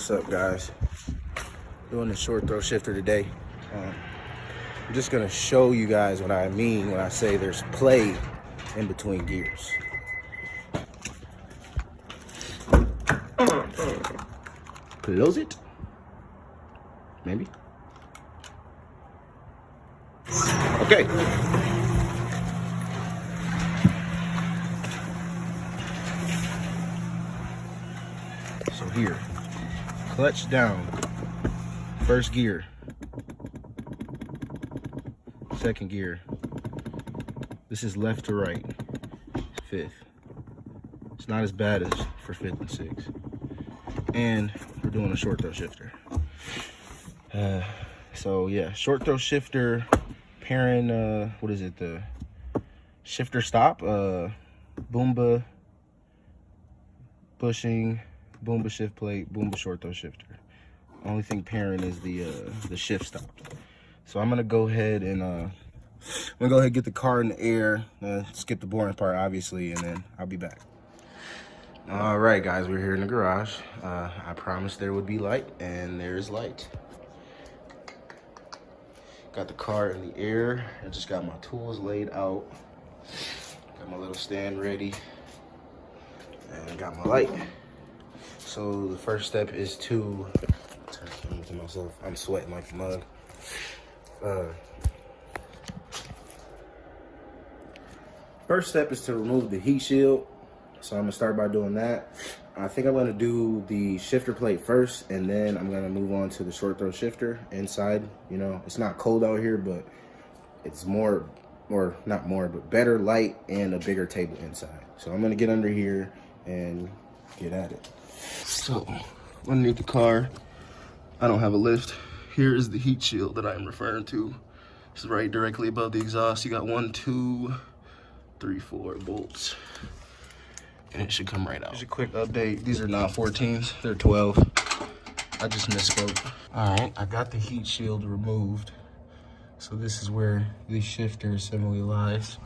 What's up, guys? Doing the short throw shifter today. I'm just gonna show you guys what I mean when I say there's play in between gears. Close it. Maybe. Okay. So here, clutch down, first gear, second gear. This is left to right, fifth. It's not as bad as for fifth and sixth. And we're doing a short throw shifter. So yeah, short throw shifter, pairing, what is it, the shifter stop, Boomba bushing, Boomba shift plate, Boomba short throw shifter. Only thing pairing is the shift stop. So I'm gonna go ahead and get the car in the air, skip the boring part obviously, and then I'll be back. All right, guys, we're here in the garage. I promised there would be light, and there's light. Got the car in the air. I just got my tools laid out. Got my little stand ready, and got my light. So the first step is to myself. I'm sweating like a mug. First step is to remove the heat shield. So I'm gonna start by doing that. I think I'm gonna do the shifter plate first, and then I'm gonna move on to the short throw shifter inside. You know, it's not cold out here, but it's more, or not more, but better light and a bigger table inside. So I'm gonna get under here and get at it. So underneath the car, I don't have a lift. Here is the heat shield that I'm referring to. It's right directly above the exhaust. You got 1, 2, 3, 4 bolts. And it should come right out. Just a quick update. These are not 14s, they're 12. I just misspoke. All right, I got the heat shield removed. So this is where the shifter assembly lies.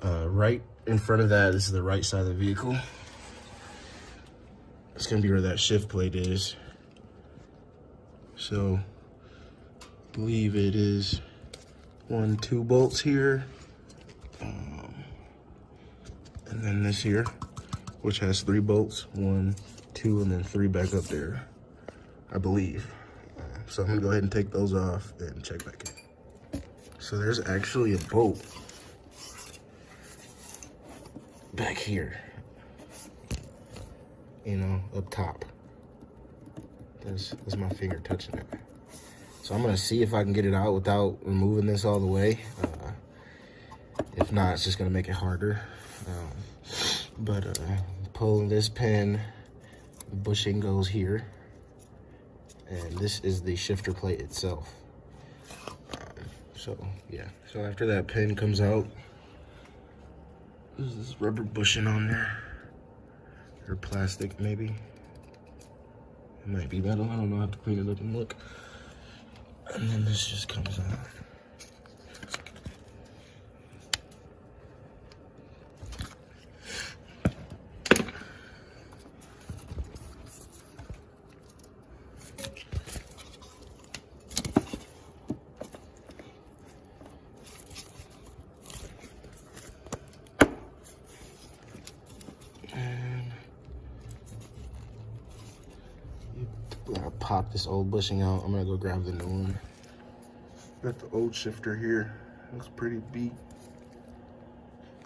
Right in front of that is the right side of the vehicle. It's gonna be where that shift plate is. So, I believe it is 1, 2 bolts here. And then this here, which has 3 bolts, 1, 2, and then 3 back up there, I believe. So I'm gonna go ahead and take those off and check back in. So there's actually a bolt back here, you know, up top. There's my finger touching it. So I'm gonna see if I can get it out without removing this all the way. If not, it's just gonna make it harder. Pulling this pin, the bushing goes here, and this is the shifter plate itself. So yeah, so after that pin comes out, there's this rubber bushing on there, or plastic maybe. It might be metal, I don't know, I have to clean it up and look. And then this just comes out. I'll pop this old bushing out. I'm gonna go grab the new one. Got the old shifter here. Looks pretty beat.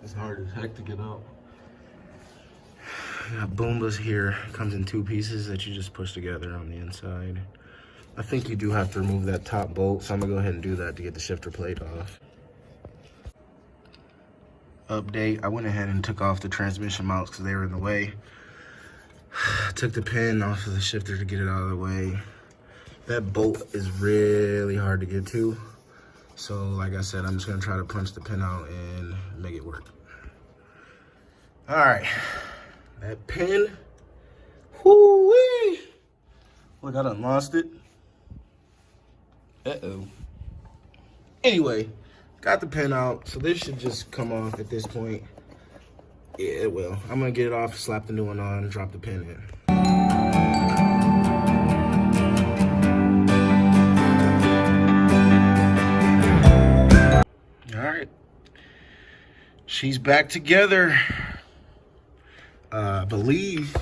It's hard as heck to get out. Got Boombas here. Comes in 2 pieces that you just push together on the inside. I think you do have to remove that top bolt, so I'm gonna go ahead and do that to get the shifter plate off. Update, I went ahead and took off the transmission mounts because they were in the way. Took the pin off of the shifter to get it out of the way. That bolt is really hard to get to. So like I said, I'm just gonna try to punch the pin out and make it work. All right, that pin, whoo-wee. Look, I done lost it. Uh-oh. Anyway, got the pin out, so this should just come off at this point. Yeah, it will. I'm gonna get it off, slap the new one on, drop the pin in. she's back together. I believe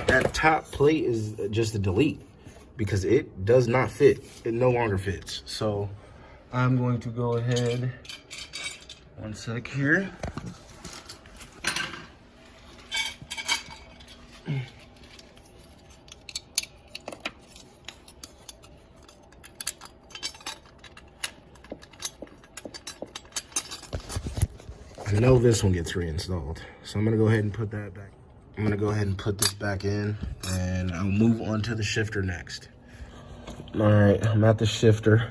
that top plate is just a delete because it does not fit. It no longer fits. So I'm going to go ahead, one sec here. I know this one gets reinstalled, so I'm gonna go ahead and put that back. I'm gonna go ahead and put this back in, and I'll move on to the shifter next. All right, I'm at the shifter.